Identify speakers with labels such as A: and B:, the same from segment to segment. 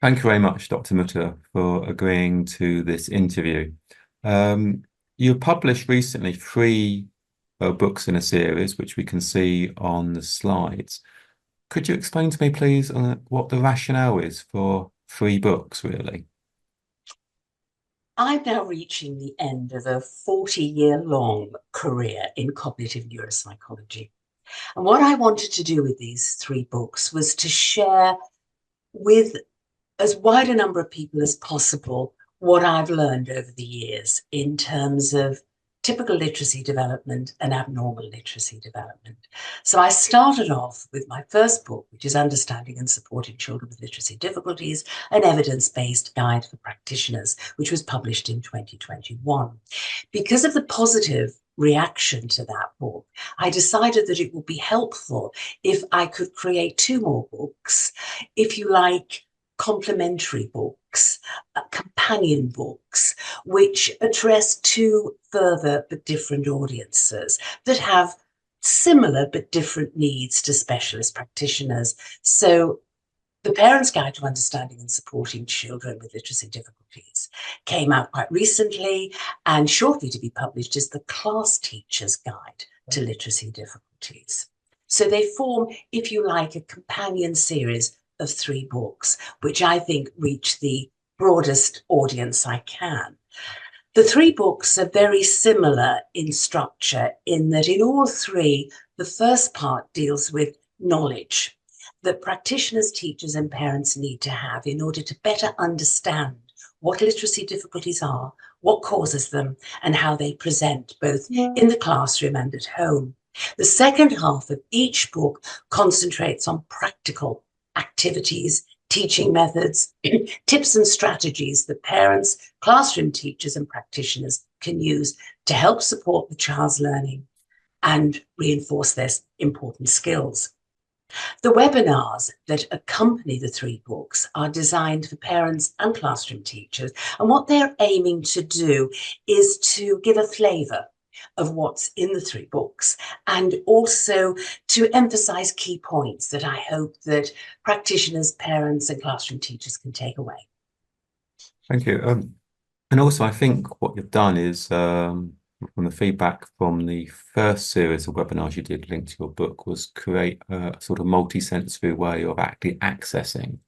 A: Thank you very much, Dr. Mutta, for agreeing to this interview. Um, you published recently three books in a series, which we can see on the slides. Could you explain to me, please, what the rationale is for three books, really?
B: I'm now reaching the end of a 40-year-long career in cognitive neuropsychology. And what I wanted to do with these three books was to share with as wide a number of people as possible what I've learned over the years in terms of typical literacy development and abnormal literacy development. So I started off with my first book, which is Understanding and Supporting Children with Literacy Difficulties, an evidence-based guide for practitioners, which was published in 2021. Because of the positive reaction to that book, I decided that it would be helpful if I could create two more books, if you like, complementary books, companion books, which address two further but different audiences that have similar but different needs to specialist practitioners. So the Parent's Guide to Understanding and Supporting Children with Literacy Difficulties came out quite recently, and shortly to be published is the Class Teacher's Guide to Literacy Difficulties. So they form, if you like, a companion series of three books, which I think reach the broadest audience I can. The three books are very similar in structure in that in all three, the first part deals with knowledge that practitioners, teachers, and parents need to have in order to better understand what literacy difficulties are, what causes them, and how they present both in the classroom and at home. The second half of each book concentrates on practical activities, teaching methods, tips and strategies that parents, classroom teachers, and practitioners can use to help support the child's learning and reinforce their important skills. The webinars that accompany the three books are designed for parents and classroom teachers, and what they're aiming to do is to give a flavour of what's in the three books and also to emphasise key points that I hope that practitioners, parents and classroom teachers can take away.
A: Thank you. And also, I think what you've done is, from the feedback from the first series of webinars you did linked to your book, was create a sort of multi-sensory way of actually accessing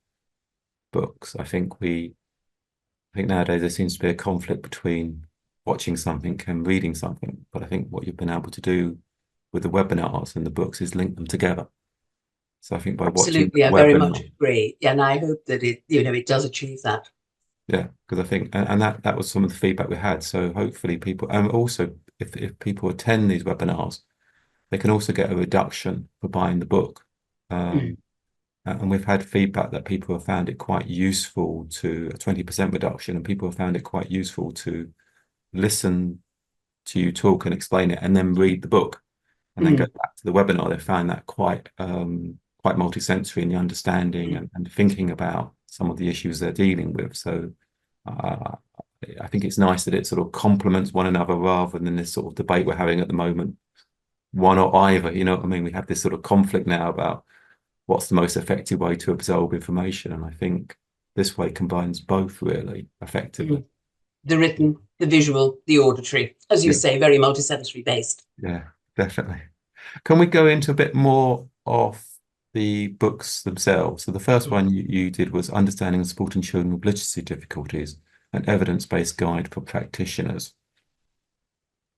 A: books. I think nowadays there seems to be a conflict between watching something and reading something, but I think what you've been able to do with the webinars and the books is link them together. So I think by watching the
B: Absolutely, I very much
A: webinar,
B: agree. And I hope that it does achieve that.
A: yeah, because I think, and that was some of the feedback we had. So hopefully people, and also if people attend these webinars, they can also get a reduction for buying the book.
B: Mm.
A: And we've had feedback that people have found it quite useful to a 20% reduction, and people have found it quite useful to listen to you talk and explain it, and then read the book, and then go
B: Mm.
A: back to the webinar. They found that quite multisensory in the understanding
B: Mm.
A: and thinking about some of the issues they're dealing with. So uh, I think it's nice that it sort of complements one another rather than this sort of debate we're having at the moment, one or either. You know what I mean? We have this sort of conflict now about what's the most effective way to absorb information, and I think this way combines both really effectively.
B: Mm. The written, the visual, the auditory, as you
A: Yeah,
B: say, very multisensory based.
A: yeah, definitely. Can we go into a bit more of the books themselves? So the first
B: Mm.
A: one you did was Understanding and Supporting Children with Literacy Difficulties, an evidence-based guide for practitioners.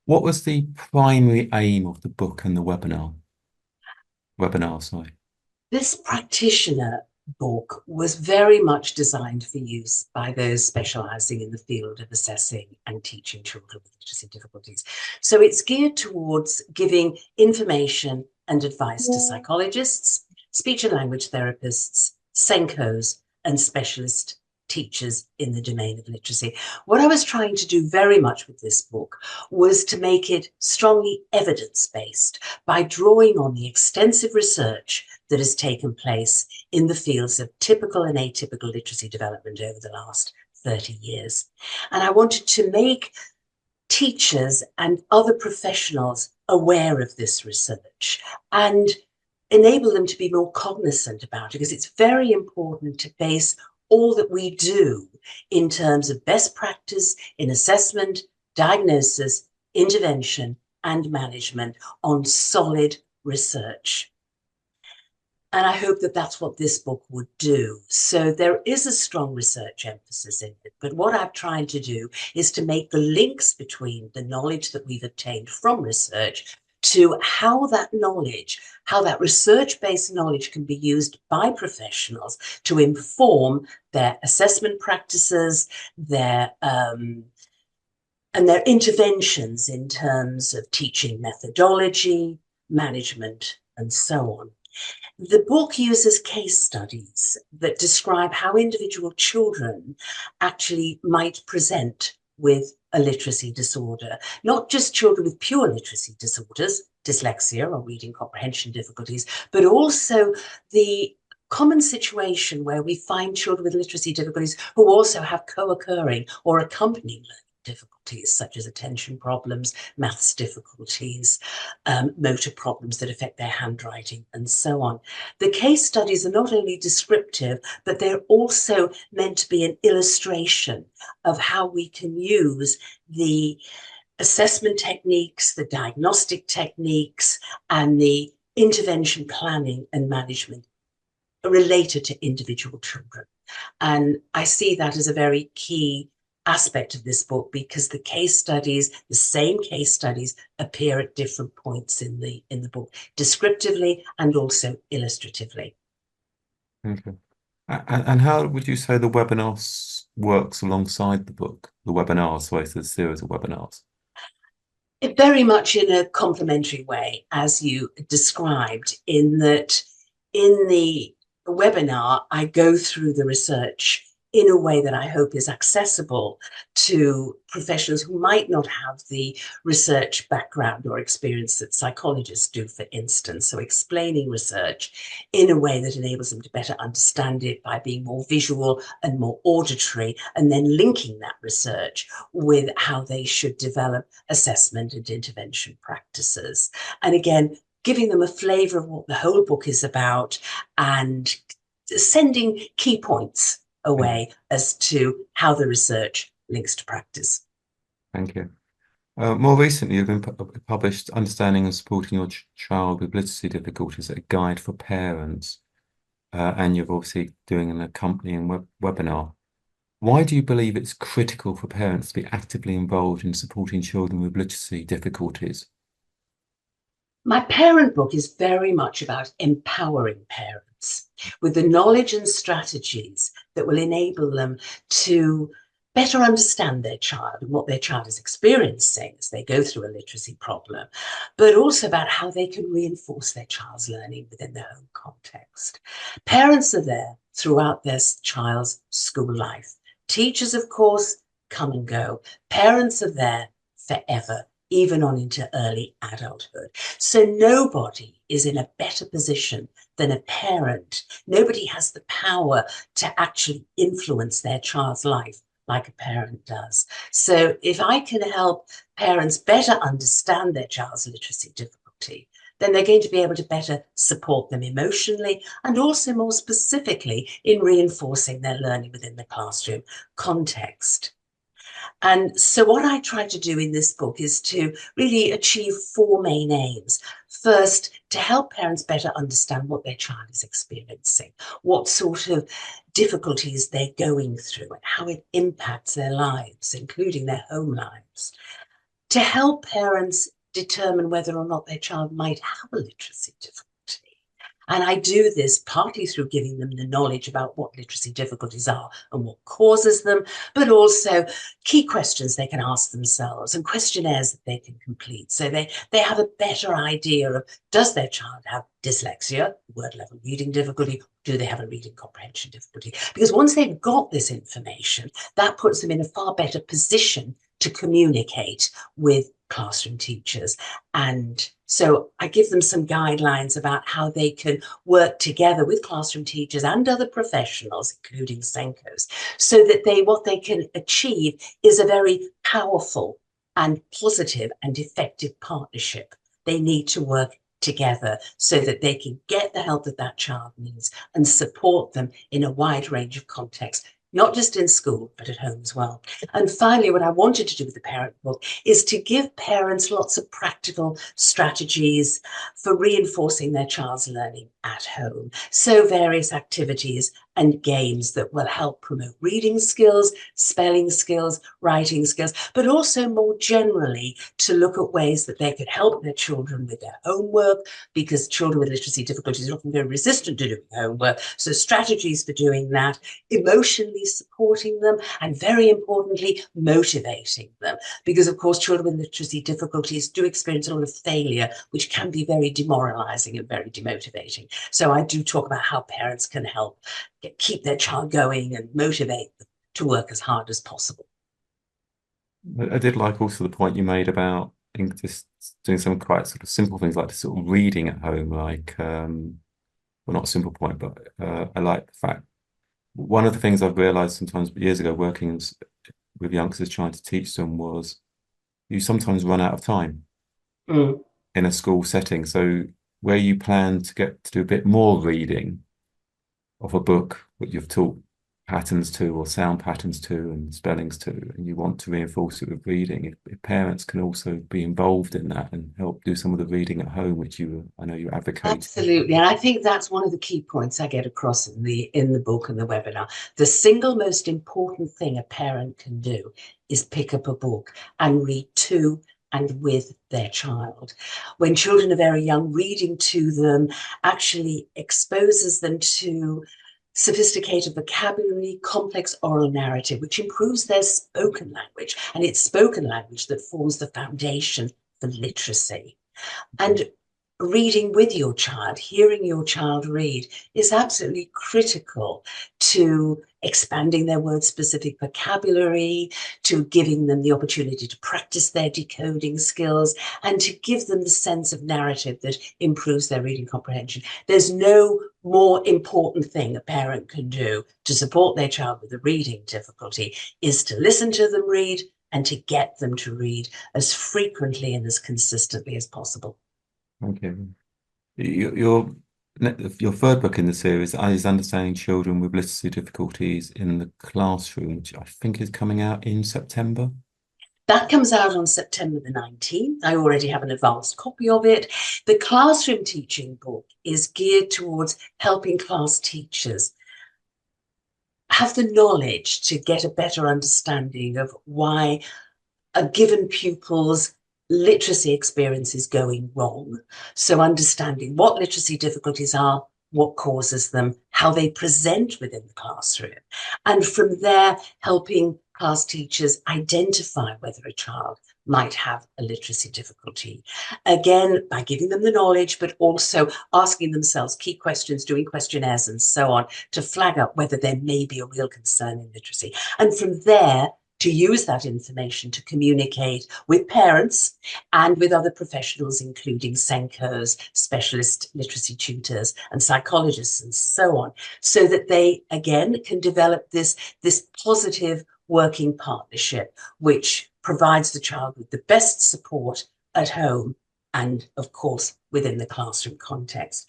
A: What was the primary aim of the book and the webinar, sorry?
B: This practitioner book was very much designed for use by those specialising in the field of assessing and teaching children with literacy difficulties. So it's geared towards giving information and advice to psychologists, speech and language therapists, SENCOs, and specialist teachers in the domain of literacy. What I was trying to do very much with this book was to make it strongly evidence-based by drawing on the extensive research that has taken place in the fields of typical and atypical literacy development over the last 30 years. And I wanted to make teachers and other professionals aware of this research and enable them to be more cognizant about it, because it's very important to base all that we do in terms of best practice in assessment, diagnosis, intervention, and management on solid research. And I hope that that's what this book would do. So there is a strong research emphasis in it. But what I've tried to do is to make the links between the knowledge that we've obtained from research to how that knowledge, how that research-based knowledge can be used by professionals to inform their assessment practices, their and their interventions in terms of teaching methodology, management, and so on. The book uses case studies that describe how individual children actually might present with a literacy disorder, not just children with pure literacy disorders, dyslexia or reading comprehension difficulties, but also the common situation where we find children with literacy difficulties who also have co-occurring or accompanying learning difficulties, such as attention problems, maths difficulties, motor problems that affect their handwriting, and so on. The case studies are not only descriptive, but they're also meant to be an illustration of how we can use the assessment techniques, the diagnostic techniques, and the intervention planning and management related to individual children. And I see that as a very key aspect of this book, because the case studies, the same case studies, appear at different points in the book, descriptively and also illustratively.
A: Okay. And how would you say the webinar works alongside the book? The webinars, so it's a series of webinars.
B: Very much in a complementary way, as you described, in that in the webinar, I go through the research in a way that I hope is accessible to professionals who might not have the research background or experience that psychologists do, for instance. So explaining research in a way that enables them to better understand it by being more visual and more auditory, and then linking that research with how they should develop assessment and intervention practices. And again, giving them a flavour of what the whole book is about and sending key points away as to how the research links to practice.
A: Thank you. More recently, you've been published Understanding and Supporting Your Child with Literacy Difficulties, a guide for parents, and you're obviously doing an accompanying webinar. Why do you believe it's critical for parents to be actively involved in supporting children with literacy difficulties?
B: My parent book is very much about empowering parents with the knowledge and strategies that will enable them to better understand their child and what their child is experiencing as they go through a literacy problem, but also about how they can reinforce their child's learning within their own context. Parents are there throughout their child's school life. Teachers, of course, come and go. Parents are there forever, even on into early adulthood. So nobody is in a better position than a parent. Nobody has the power to actually influence their child's life like a parent does. So if I can help parents better understand their child's literacy difficulty, then they're going to be able to better support them emotionally and also more specifically in reinforcing their learning within the classroom context. And so what I try to do in this book is to really achieve four main aims. First, to help parents better understand what their child is experiencing, what sort of difficulties they're going through and how it impacts their lives, including their home lives. To help parents determine whether or not their child might have a literacy difficulty. And I do this partly through giving them the knowledge about what literacy difficulties are and what causes them, but also key questions they can ask themselves and questionnaires that they can complete. So they have a better idea of, does their child have dyslexia, word level reading difficulty, do they have a reading comprehension difficulty? Because once they've got this information, that puts them in a far better position to communicate with classroom teachers. And so I give them some guidelines about how they can work together with classroom teachers and other professionals, including SENCOs, so that what they can achieve is a very powerful and positive and effective partnership. They need to work together so that they can get the help that that child needs and support them in a wide range of contexts, not just in school, but at home as well. And finally, what I wanted to do with the parent book is to give parents lots of practical strategies for reinforcing their child's learning at home. So various activities and games that will help promote reading skills, spelling skills, writing skills, but also more generally to look at ways that they could help their children with their homework, because children with literacy difficulties are often very resistant to doing homework. So strategies for doing that, emotionally supporting them, and very importantly, motivating them. Because of course, children with literacy difficulties do experience a lot of failure, which can be very demoralizing and very demotivating. So I do talk about how parents can help keep their child going and motivate them to work as hard as possible.
A: I did like also the point you made about just doing some quite sort of simple things like sort of reading at home, like well, not a simple point, but I like the fact one of the things I've realized sometimes years ago working with youngsters trying to teach them was you sometimes run out of time in a school setting. So where you plan to get to do a bit more reading of a book that you've taught patterns to or sound patterns to and spellings to, and you want to reinforce it with reading, if parents can also be involved in that and help do some of the reading at home, which I know you advocate.
B: Absolutely. And I think that's one of the key points I get across in the book and the webinar. The single most important thing a parent can do is pick up a book and read to and with their child. When children are very young, reading to them actually exposes them to sophisticated vocabulary, complex oral narrative, which improves their spoken language. And it's spoken language that forms the foundation for literacy. And reading with your child, hearing your child read is absolutely critical to expanding their word-specific vocabulary, to giving them the opportunity to practice their decoding skills, and to give them the sense of narrative that improves their reading comprehension. There's no more important thing a parent can do to support their child with a reading difficulty is to listen to them read and to get them to read as frequently and as consistently as possible.
A: Thank you. Your third book in the series is Understanding Children with Literacy Difficulties in the Classroom, which I think is coming out in September.
B: That comes out on September the 19th. I already have an advanced copy of it. The classroom teaching book is geared towards helping class teachers have the knowledge to get a better understanding of why a given pupil's literacy experience is going wrong. So understanding what literacy difficulties are, what causes them, how they present within the classroom. And from there, helping class teachers identify whether a child might have a literacy difficulty. Again, by giving them the knowledge, but also asking themselves key questions, doing questionnaires and so on, to flag up whether there may be a real concern in literacy. And from there, to use that information to communicate with parents and with other professionals, including SENCOs, specialist literacy tutors and psychologists and so on, so that they, again, can develop this positive working partnership, which provides the child with the best support at home and, of course, within the classroom context.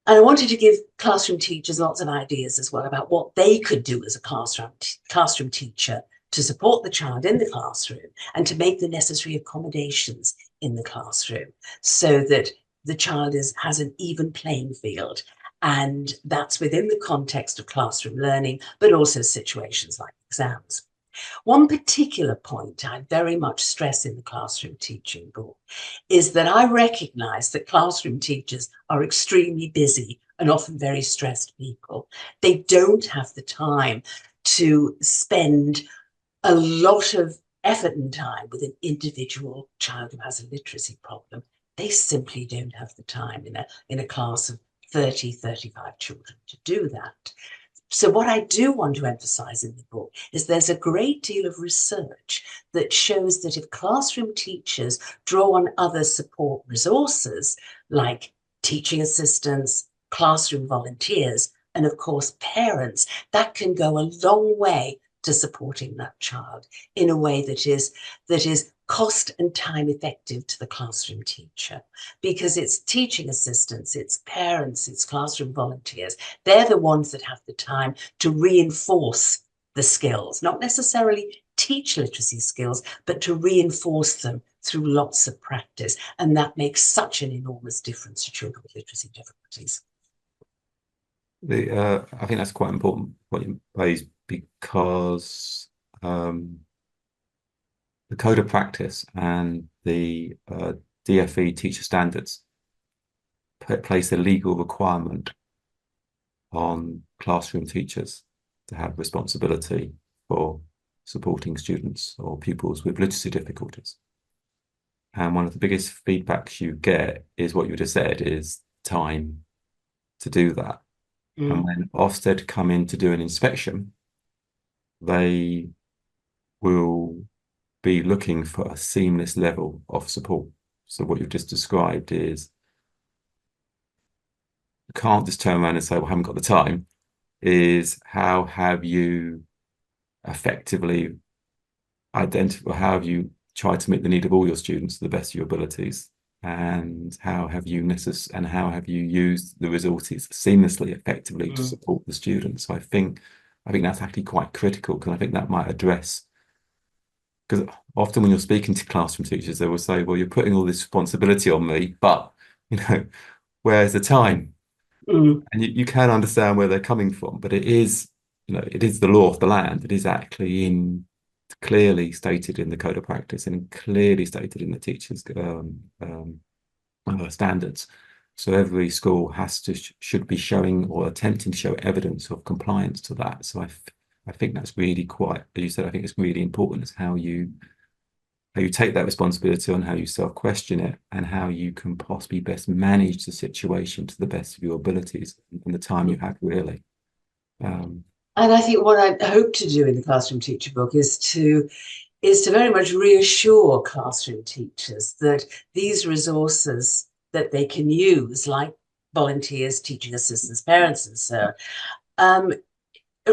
B: And I wanted to give classroom teachers lots of ideas as well about what they could do as a classroom teacher to support the child in the classroom and to make the necessary accommodations in the classroom so that the child has an even playing field. And that's within the context of classroom learning, but also situations like exams. One particular point I very much stress in the classroom teaching book is that I recognize that classroom teachers are extremely busy and often very stressed people. They don't have the time to spend a lot of effort and time with an individual child who has a literacy problem. They simply don't have the time in a class of 30, 35 children to do that. So what I do want to emphasize in the book is there's a great deal of research that shows that if classroom teachers draw on other support resources like teaching assistants, classroom volunteers, and of course parents, that can go a long way to to supporting that child in a way that is cost and time effective to the classroom teacher, because it's teaching assistants, it's parents, it's classroom volunteers. They're the ones that have the time to reinforce the skills, not necessarily teach literacy skills, but to reinforce them through lots of practice. And that makes such an enormous difference to children with literacy difficulties.
A: I think that's quite important what you raised, because the code of practice and the DFE teacher standards place a legal requirement on classroom teachers to have responsibility for supporting students or pupils with literacy difficulties. And one of the biggest feedbacks you get is what you just said, is time to do that. And when Ofsted come in to do an inspection, they will be looking for a seamless level of support. So what you've just described is, you can't just turn around and say, well, I haven't got the time. Is how have you effectively identified, how have you tried to meet the need of all your students to the best of your abilities? And how have you used the resources seamlessly, effectively to support the students? So I think that's actually quite critical, because I think that might address, because often when you're speaking to classroom teachers, they will say, well, you're putting all this responsibility on me, but where's the time? And you can understand where they're coming from, but it is the law of the land. It is actually clearly stated in the code of practice and clearly stated in the teachers' standards. So every school should be showing or attempting to show evidence of compliance to that. So I think that's really quite, as you said, I think it's really important, is how you take that responsibility on, how you self-question it, and how you can possibly best manage the situation to the best of your abilities and the time you have, really.
B: And I think what I hope to do in the Classroom Teacher book is to very much reassure classroom teachers that these resources that they can use, like volunteers, teaching assistants, parents, and so on,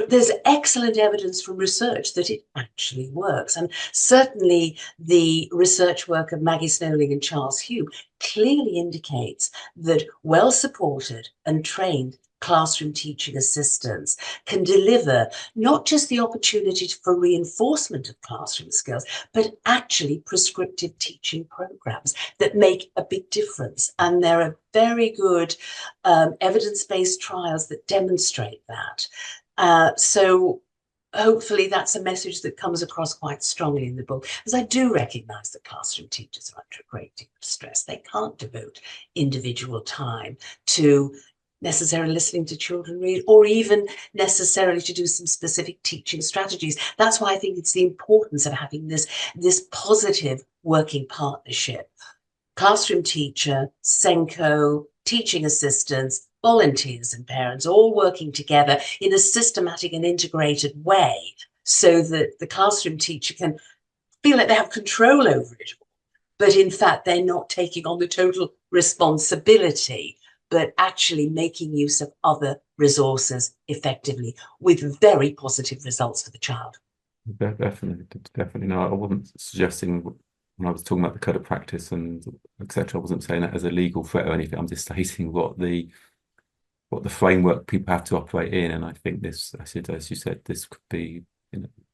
B: there's excellent evidence from research that it actually works. And certainly the research work of Maggie Snowling and Charles Hume clearly indicates that well-supported and trained classroom teaching assistants can deliver not just the opportunity for reinforcement of classroom skills, but actually prescriptive teaching programs that make a big difference. And there are very good evidence-based trials that demonstrate that. So hopefully that's a message that comes across quite strongly in the book, because I do recognise that classroom teachers are under a great deal of stress. They can't devote individual time to necessarily listening to children read, or even necessarily to do some specific teaching strategies. That's why I think it's the importance of having this positive working partnership. Classroom teacher, SENCO, teaching assistants, volunteers and parents all working together in a systematic and integrated way, so that the classroom teacher can feel like they have control over it all. But in fact, they're not taking on the total responsibility, but actually making use of other resources effectively, with very positive results for the child.
A: Definitely. No, I wasn't suggesting, when I was talking about the code of practice and etc., I wasn't saying that as a legal threat or anything. I'm just stating what the framework people have to operate in. And I think this, as you said, this could be,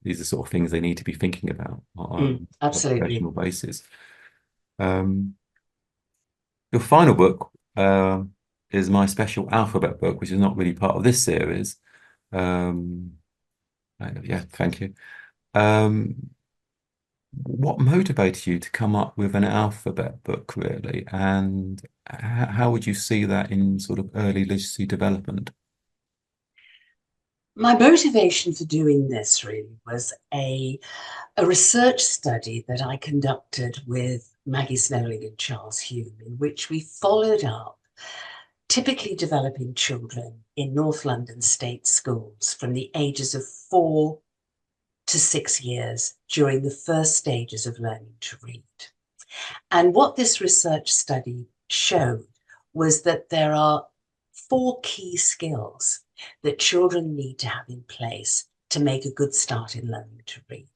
A: these are sort of things they need to be thinking about on a professional basis. Your final book is my special alphabet book, which is not really part of this series. Yeah, thank you. What motivated you to come up with an alphabet book, really? And how would you see that in sort of early literacy development?
B: My motivation for doing this really was a research study that I conducted with Maggie Snowling and Charles Hume, in which we followed up typically developing children in North London state schools from the ages of 4 to 6 years during the first stages of learning to read. And what this research study showed was that there are 4 key skills that children need to have in place to make a good start in learning to read.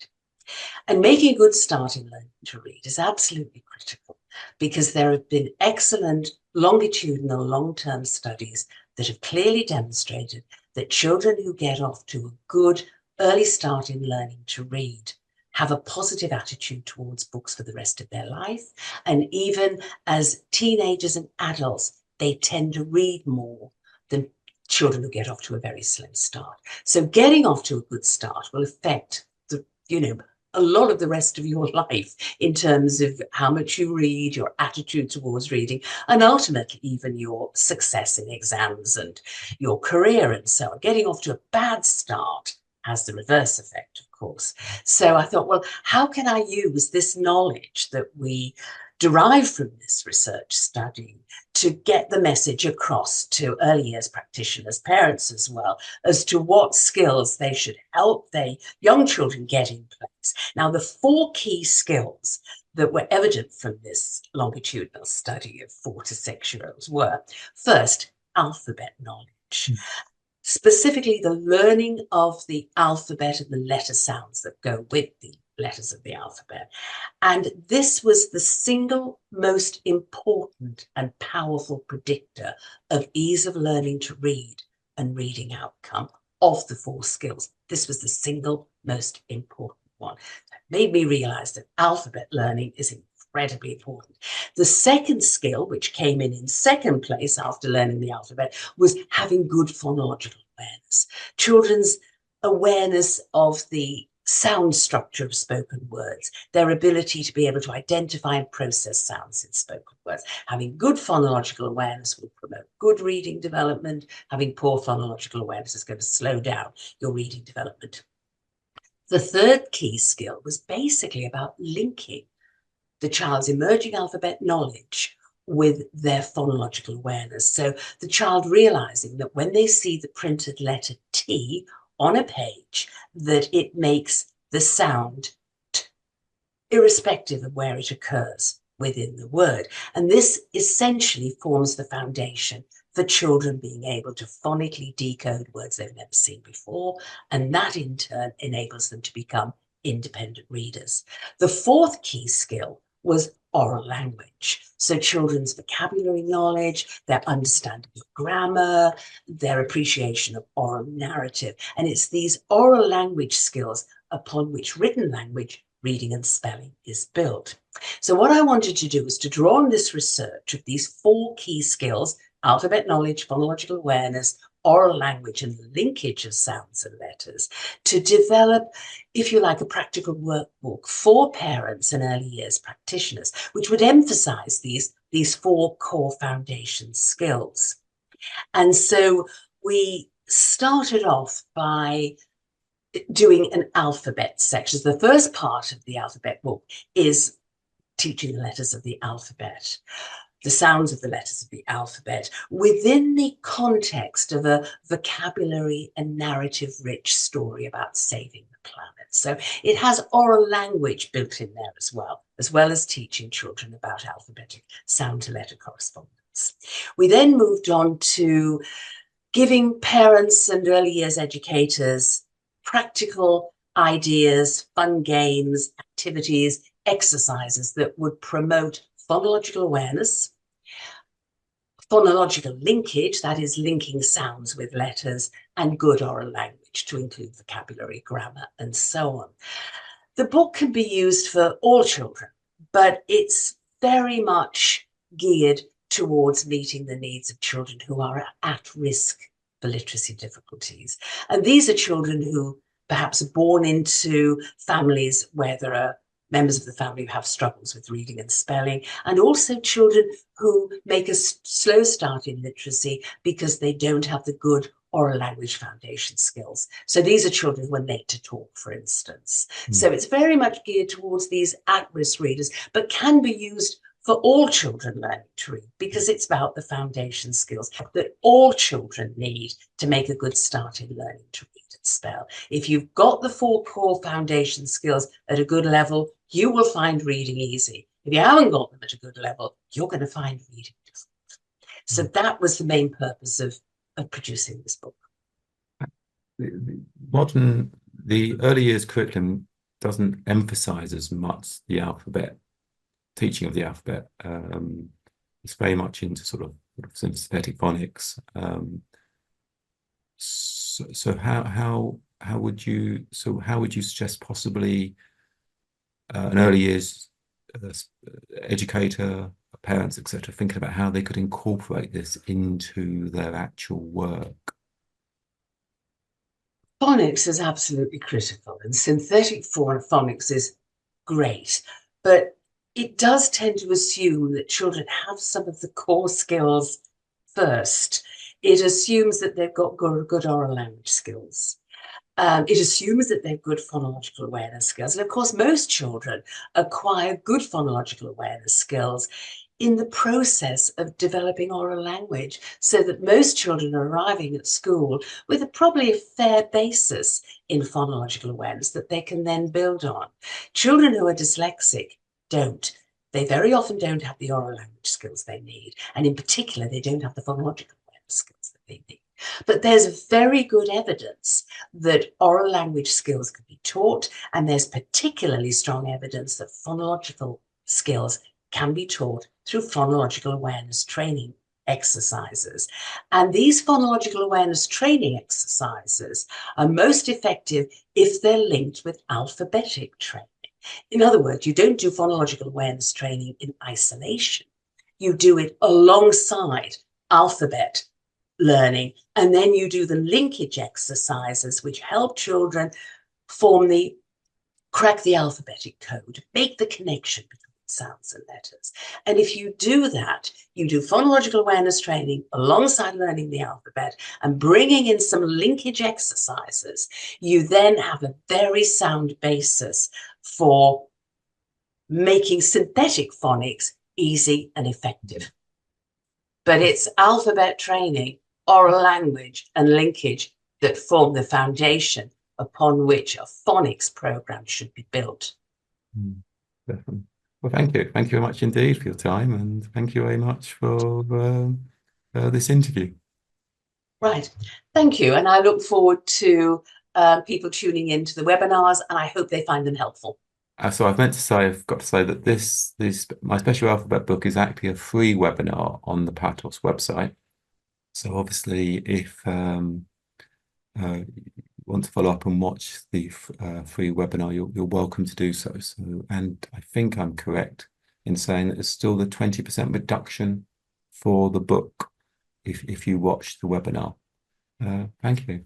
B: And making a good start in learning to read is absolutely critical, because there have been excellent longitudinal long-term studies that have clearly demonstrated that children who get off to a good early start in learning to read have a positive attitude towards books for the rest of their life. And even as teenagers and adults, they tend to read more than children who get off to a very slow start. So getting off to a good start will affect a lot of the rest of your life in terms of how much you read, your attitude towards reading, and ultimately even your success in exams and your career and so on. Getting off to a bad start has the reverse effect, of course. So I thought, well, how can I use this knowledge that we derive from this research study to get the message across to early years practitioners, parents as well, as to what skills they should help their young children get in place. Now, the 4 key skills that were evident from this longitudinal study of 4 to 6-year-olds were, first, alphabet knowledge. Specifically, the learning of the alphabet and the letter sounds that go with the letters of the alphabet. And this was the single most important and powerful predictor of ease of learning to read and reading outcome of the 4 skills. This was the single most important one. That made me realize that alphabet learning is incredibly important. The second skill, which came in second place after learning the alphabet, was having good phonological awareness. Children's awareness of the sound structure of spoken words, their ability to be able to identify and process sounds in spoken words. Having good phonological awareness will promote good reading development. Having poor phonological awareness is going to slow down your reading development. The third key skill was basically about linking the child's emerging alphabet knowledge with their phonological awareness. So the child realizing that when they see the printed letter T on a page, that it makes the sound T, irrespective of where it occurs within the word. And this essentially forms the foundation for children being able to phonically decode words they've never seen before. And that in turn enables them to become independent readers. The fourth key skill was oral language. So children's vocabulary knowledge, their understanding of grammar, their appreciation of oral narrative. And it's these oral language skills upon which written language, reading and spelling is built. So what I wanted to do was to draw on this research of these 4 key skills: alphabet knowledge, phonological awareness, oral language, and the linkage of sounds and letters, to develop, if you like, a practical workbook for parents and early years practitioners, which would emphasize these 4 core foundation skills. And so we started off by doing an alphabet section. The first part of the alphabet book is teaching the letters of the alphabet, the sounds of the letters of the alphabet, within the context of a vocabulary and narrative-rich story about saving the planet. So it has oral language built in there as well as teaching children about alphabetic sound-to-letter correspondence. We then moved on to giving parents and early years educators practical ideas, fun games, activities, exercises that would promote phonological awareness, phonological linkage, that is linking sounds with letters, and good oral language to include vocabulary, grammar, and so on. The book can be used for all children, but it's very much geared towards meeting the needs of children who are at risk for literacy difficulties. And these are children who perhaps are born into families where there are members of the family who have struggles with reading and spelling, and also children who make a slow start in literacy because they don't have the good oral language foundation skills. So these are children who are late to talk, for instance. So it's very much geared towards these at-risk readers, but can be used for all children learning to read, because it's about the foundation skills that all children need to make a good start in learning to read and spell. If you've got the 4 core foundation skills at a good level, you will find reading easy. If you haven't got them at a good level, you're going to find reading difficult. So that was the main purpose of producing this book.
A: The modern the early years curriculum doesn't emphasize as much the alphabet, teaching of the alphabet. It's very much into sort of synthetic phonics. So how would you suggest possibly an early years educator, parents, etc., thinking about how they could incorporate this into their actual work?
B: Phonics is absolutely critical, and synthetic phonics is great, but it does tend to assume that children have some of the core skills first. It assumes that they've got good oral language skills. It assumes that they've good phonological awareness skills. And of course, most children acquire good phonological awareness skills in the process of developing oral language, so that most children are arriving at school with probably a fair basis in phonological awareness that they can then build on. Children who are dyslexic don't. They very often don't have the oral language skills they need. And in particular, they don't have the phonological awareness skills that they need. But there's very good evidence that oral language skills can be taught, and there's particularly strong evidence that phonological skills can be taught through phonological awareness training exercises. And these phonological awareness training exercises are most effective if they're linked with alphabetic training. In other words, you don't do phonological awareness training in isolation. You do it alongside alphabet learning, and then you do the linkage exercises which help children crack the alphabetic code, make the connection between sounds and letters. And if you do that, you do phonological awareness training alongside learning the alphabet and bringing in some linkage exercises, you then have a very sound basis for making synthetic phonics easy and effective. But it's alphabet training, oral language, and linkage that form the foundation upon which a phonics program should be built.
A: Definitely. Well, thank you. Thank you very much indeed for your time, and thank you very much for this interview.
B: Right. Thank you. And I look forward to people tuning into the webinars, and I hope they find them helpful.
A: So I've got to say that this my special alphabet book is actually a free webinar on the Patos website. So obviously, if you want to follow up and watch the free webinar, you're welcome to do so. And I think I'm correct in saying that there's still the 20% reduction for the book if you watch the webinar. Thank you.